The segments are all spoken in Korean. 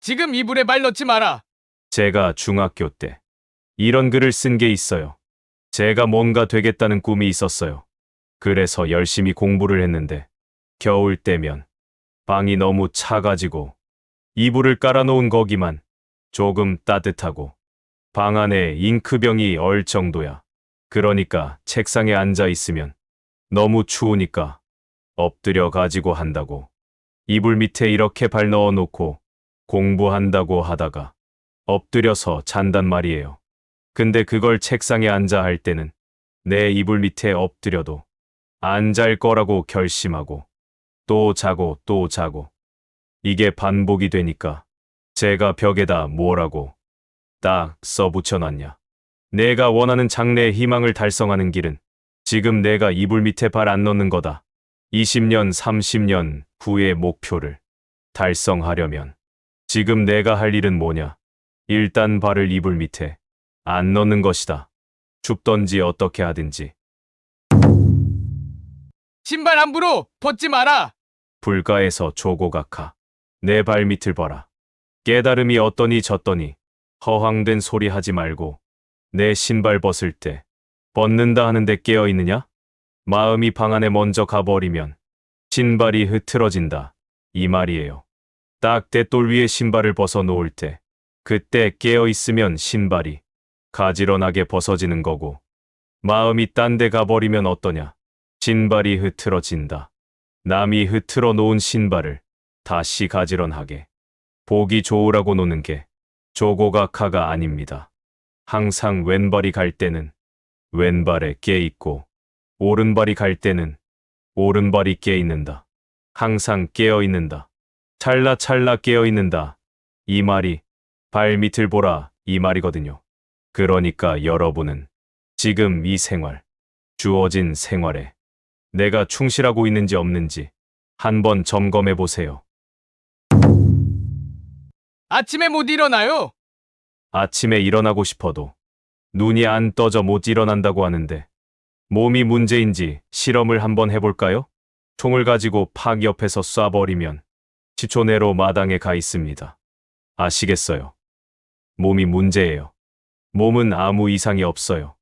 지금 이불에 발 넣지 마라. 제가 중학교 때 이런 글을 쓴 게 있어요. 제가 뭔가 되겠다는 꿈이 있었어요. 그래서 열심히 공부를 했는데 겨울 때면 방이 너무 차가지고 이불을 깔아놓은 거기만 조금 따뜻하고 방 안에 잉크병이 얼 정도야. 그러니까 책상에 앉아 있으면 너무 추우니까 엎드려 가지고 한다고. 이불 밑에 이렇게 발 넣어 놓고 공부한다고 하다가 엎드려서 잔단 말이에요. 근데 그걸 책상에 앉아 할 때는 내 이불 밑에 엎드려도 안 잘 거라고 결심하고 또 자고 또 자고 이게 반복이 되니까 제가 벽에다 뭐라고 딱 써붙여놨냐. 내가 원하는 장래의 희망을 달성하는 길은 지금 내가 이불 밑에 발 안 넣는 거다. 20년, 30년 후의 목표를 달성하려면 지금 내가 할 일은 뭐냐? 일단 발을 이불 밑에 안 넣는 것이다. 춥던지 어떻게 하든지. 신발 함부로 벗지 마라. 불가에서 조고각하. 내 발밑을 봐라. 깨달음이 어떠니 저떠니 허황된 소리 하지 말고 내 신발 벗을 때 벗는다 하는데 깨어 있느냐? 마음이 방 안에 먼저 가버리면 신발이 흐트러진다. 이 말이에요. 딱 대돌 위에 신발을 벗어 놓을 때 그때 깨어 있으면 신발이 가지런하게 벗어지는 거고 마음이 딴 데 가버리면 어떠냐? 신발이 흐트러진다. 남이 흐트러 놓은 신발을 다시 가지런하게 보기 좋으라고 놓는 게 조고각하가 아닙니다. 항상 왼발이 갈 때는 왼발에 깨 있고 오른발이 갈 때는 오른발이 깨 있는다. 항상 깨어 있는다. 찰나찰나 깨어 있는다. 이 말이 발밑을 보라 이 말이거든요. 그러니까 여러분은 지금 이 생활, 주어진 생활에 내가 충실하고 있는지 없는지 한번 점검해 보세요. 아침에 못 일어나요. 아침에 일어나고 싶어도 눈이 안 떠져 못 일어난다고 하는데 몸이 문제인지 실험을 한번 해볼까요? 총을 가지고 팍 옆에서 쏴버리면 10초 내로 마당에 가 있습니다. 아시겠어요? 몸이 문제예요. 몸은 아무 이상이 없어요.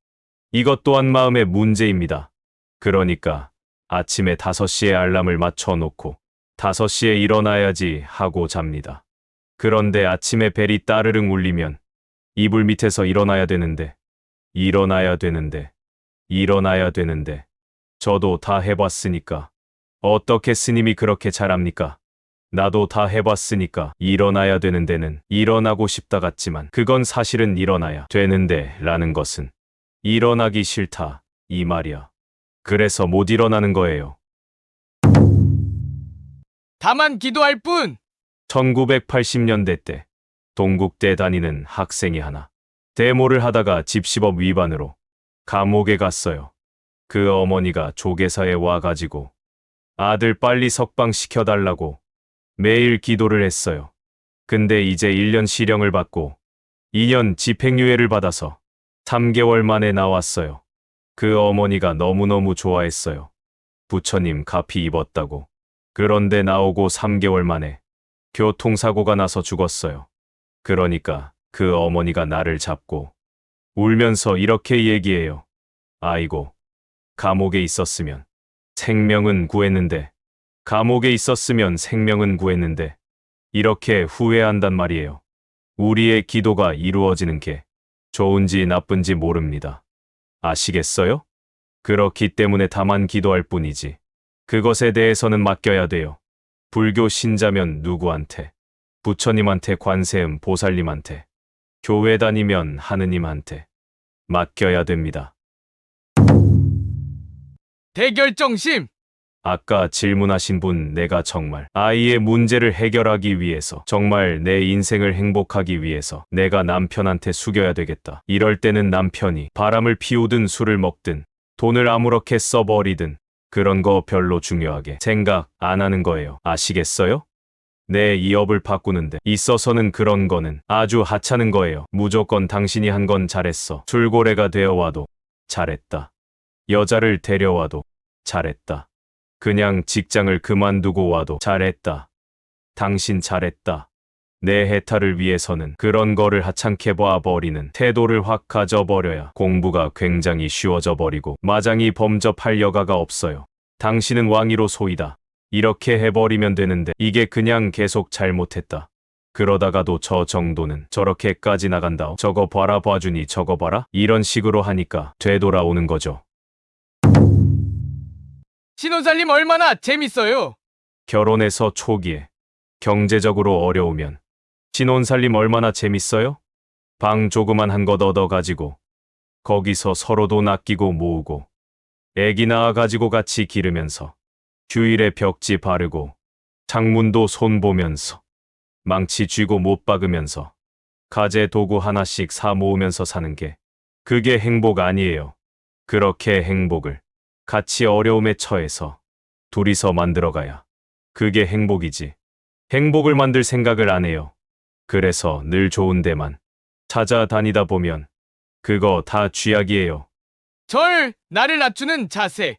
이것 또한 마음의 문제입니다. 그러니까 아침에 5시에 알람을 맞춰놓고 5시에 일어나야지 하고 잡니다. 그런데 아침에 벨이 따르릉 울리면 이불 밑에서 일어나야 되는데 저도 다 해봤으니까 어떻게 스님이 그렇게 잘합니까? 나도 다 해봤으니까 일어나야 되는 데는 일어나고 싶다 같지만 그건 사실은 일어나야 되는데 라는 것은 일어나기 싫다 이 말이야. 그래서 못 일어나는 거예요. 다만 기도할 뿐. 1980년대 때 동국대 다니는 학생이 하나 데모를 하다가 집시법 위반으로 감옥에 갔어요. 그 어머니가 조계사에 와가지고 아들 빨리 석방시켜달라고 매일 기도를 했어요. 근데 이제 1년 실형을 받고 2년 집행유예를 받아서 3개월 만에 나왔어요. 그 어머니가 너무너무 좋아했어요. 부처님 가피 입었다고. 그런데 나오고 3개월 만에 교통사고가 나서 죽었어요. 그러니까 그 어머니가 나를 잡고 울면서 이렇게 얘기해요. 아이고, 감옥에 있었으면 생명은 구했는데, 감옥에 있었으면 생명은 구했는데, 이렇게 후회한단 말이에요. 우리의 기도가 이루어지는 게 좋은지 나쁜지 모릅니다. 아시겠어요? 그렇기 때문에 다만 기도할 뿐이지. 그것에 대해서는 맡겨야 돼요. 불교 신자면 누구한테? 부처님한테, 관세음 보살님한테, 교회 다니면 하느님한테 맡겨야 됩니다. 대결정심. 아까 질문하신 분, 내가 정말 아이의 문제를 해결하기 위해서, 정말 내 인생을 행복하기 위해서 내가 남편한테 숙여야 되겠다. 이럴 때는 남편이 바람을 피우든 술을 먹든 돈을 아무렇게 써버리든 그런 거 별로 중요하게 생각 안 하는 거예요. 아시겠어요? 내 이 업을 바꾸는데 있어서는 그런 거는 아주 하찮은 거예요. 무조건 당신이 한 건 잘했어. 술고래가 되어와도 잘했다. 여자를 데려와도 잘했다. 그냥 직장을 그만두고 와도 잘했다. 당신 잘했다. 내 해탈을 위해서는 그런 거를 하찮게 봐버리는 태도를 확 가져버려야 공부가 굉장히 쉬워져 버리고 마장이 범접할 여가가 없어요. 당신은 왕이로 소이다. 이렇게 해버리면 되는데 이게 그냥 계속 잘못했다. 그러다가도 저 정도는 저렇게까지 나간다. 저거 봐라 봐주니 저거 봐라. 이런 식으로 하니까 되돌아오는 거죠. 신혼살림 얼마나 재밌어요. 결혼해서 초기에 경제적으로 어려우면 신혼살림 얼마나 재밌어요? 방 조그만 한 것 얻어가지고 거기서 서로 돈 아끼고 모으고 애기 낳아가지고 같이 기르면서 휴일에 벽지 바르고 창문도 손보면서 망치 쥐고 못 박으면서 가재 도구 하나씩 사 모으면서 사는 게 그게 행복 아니에요. 그렇게 행복을 같이 어려움에 처해서 둘이서 만들어가야 그게 행복이지. 행복을 만들 생각을 안 해요. 그래서 늘 좋은 데만 찾아다니다 보면 그거 다 쥐약이에요. 나를 낮추는 자세.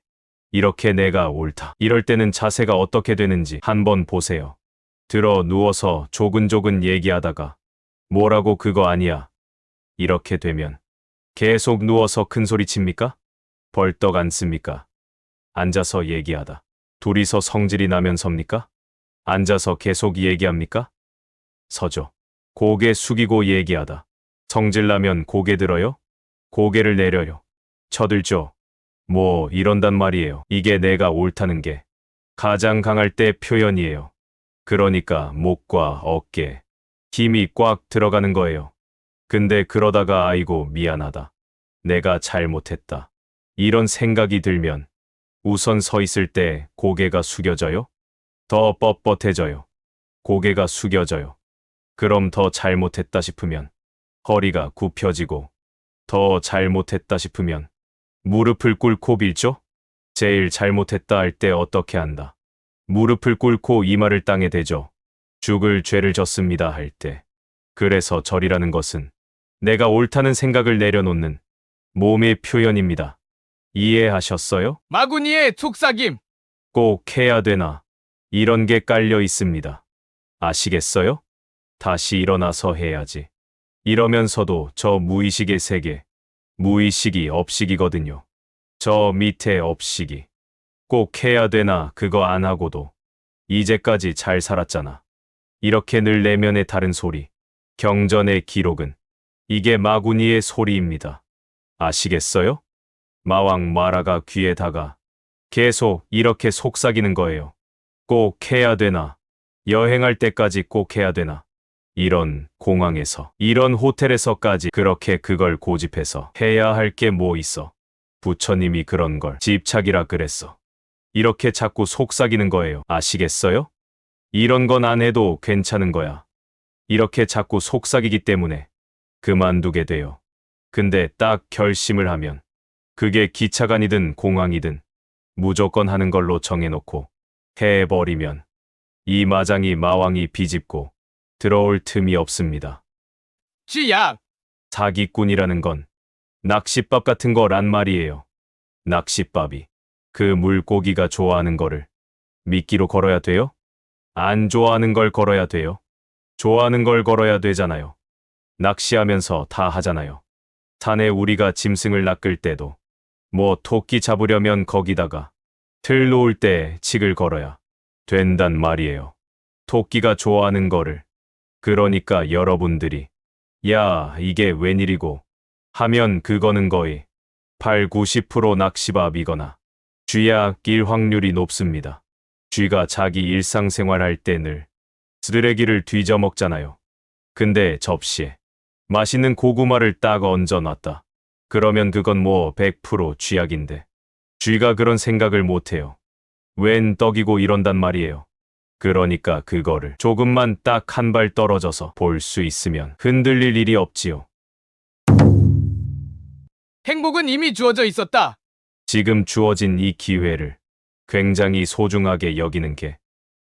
이렇게 내가 옳다. 이럴 때는 자세가 어떻게 되는지 한번 보세요. 들어 누워서 조근조근 얘기하다가 뭐라고 그거 아니야. 이렇게 되면 계속 누워서 큰 소리 칩니까? 벌떡 앉습니까? 앉아서 얘기하다 둘이서 성질이 나면 섭니까? 앉아서 계속 얘기합니까? 서죠. 고개 숙이고 얘기하다 성질 나면 고개 들어요? 고개를 내려요. 쳐들죠. 뭐 이런단 말이에요. 이게 내가 옳다는 게 가장 강할 때 표현이에요. 그러니까 목과 어깨 힘이 꽉 들어가는 거예요. 근데 그러다가 아이고 미안하다. 내가 잘못했다. 이런 생각이 들면 우선 서 있을 때 고개가 숙여져요? 더 뻣뻣해져요. 고개가 숙여져요. 그럼 더 잘못했다 싶으면 허리가 굽혀지고 더 잘못했다 싶으면 무릎을 꿇고 빌죠? 제일 잘못했다 할 때 어떻게 한다? 무릎을 꿇고 이마를 땅에 대죠. 죽을 죄를 졌습니다 할 때. 그래서 절이라는 것은 내가 옳다는 생각을 내려놓는 몸의 표현입니다. 이해하셨어요? 마구니의 속삭임. 꼭 해야 되나? 이런 게 깔려 있습니다. 아시겠어요? 다시 일어나서 해야지. 이러면서도 저 무의식의 세계, 무의식이 업식이거든요. 저 밑에 업식이. 꼭 해야 되나 그거 안 하고도 이제까지 잘 살았잖아. 이렇게 늘 내면의 다른 소리, 경전의 기록은 이게 마구니의 소리입니다. 아시겠어요? 마왕 마라가 귀에다가 계속 이렇게 속삭이는 거예요. 꼭 해야 되나? 여행할 때까지 꼭 해야 되나? 이런 공항에서, 이런 호텔에서까지 그렇게 그걸 고집해서 해야 할 게 뭐 있어? 부처님이 그런 걸 집착이라 그랬어. 이렇게 자꾸 속삭이는 거예요. 아시겠어요? 이런 건 안 해도 괜찮은 거야. 이렇게 자꾸 속삭이기 때문에 그만두게 돼요. 근데 딱 결심을 하면 그게 기차관이든 공항이든 무조건 하는 걸로 정해놓고 해버리면 이 마장이 마왕이 비집고 들어올 틈이 없습니다. 쥐약. 사기꾼이라는 건 낚싯밥 같은 거란 말이에요. 낚싯밥이 그 물고기가 좋아하는 거를 미끼로 걸어야 돼요? 안 좋아하는 걸 걸어야 돼요? 좋아하는 걸 걸어야 되잖아요. 낚시하면서 다 하잖아요. 산에 우리가 짐승을 낚을 때도 뭐 토끼 잡으려면 거기다가 틀 놓을 때 칙을 걸어야 된단 말이에요. 토끼가 좋아하는 거를. 그러니까 여러분들이 야 이게 웬일이고 하면 그거는 거의 8, 90% 낚시밥이거나 쥐약 낄 확률이 높습니다. 쥐가 자기 일상생활 할 때 늘 쓰레기를 뒤져 먹잖아요. 근데 접시에 맛있는 고구마를 딱 얹어놨다. 그러면 그건 뭐 100% 쥐약인데 쥐가 그런 생각을 못해요. 웬 떡이고 이런단 말이에요. 그러니까 그거를 조금만 딱 한 발 떨어져서 볼 수 있으면 흔들릴 일이 없지요. 행복은 이미 주어져 있었다. 지금 주어진 이 기회를 굉장히 소중하게 여기는 게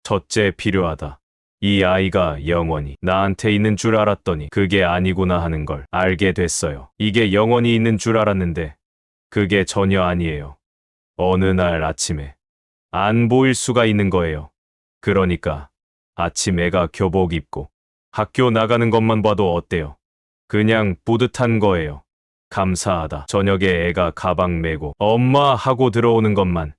첫째 필요하다. 이 아이가 영원히 나한테 있는 줄 알았더니 그게 아니구나 하는 걸 알게 됐어요. 이게 영원히 있는 줄 알았는데 그게 전혀 아니에요. 어느 날 아침에 안 보일 수가 있는 거예요. 그러니까 아침 애가 교복 입고 학교 나가는 것만 봐도 어때요? 그냥 뿌듯한 거예요. 감사하다. 저녁에 애가 가방 메고 엄마 하고 들어오는 것만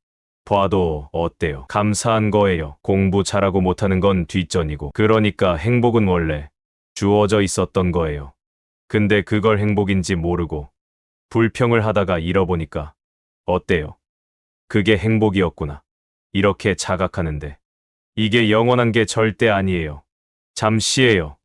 봐도 어때요? 감사한 거예요. 공부 잘하고 못하는 건 뒷전이고. 그러니까 행복은 원래 주어져 있었던 거예요. 근데 그걸 행복인지 모르고 불평을 하다가 잃어보니까 어때요? 그게 행복이었구나. 이렇게 자각하는데 이게 영원한 게 절대 아니에요. 잠시예요.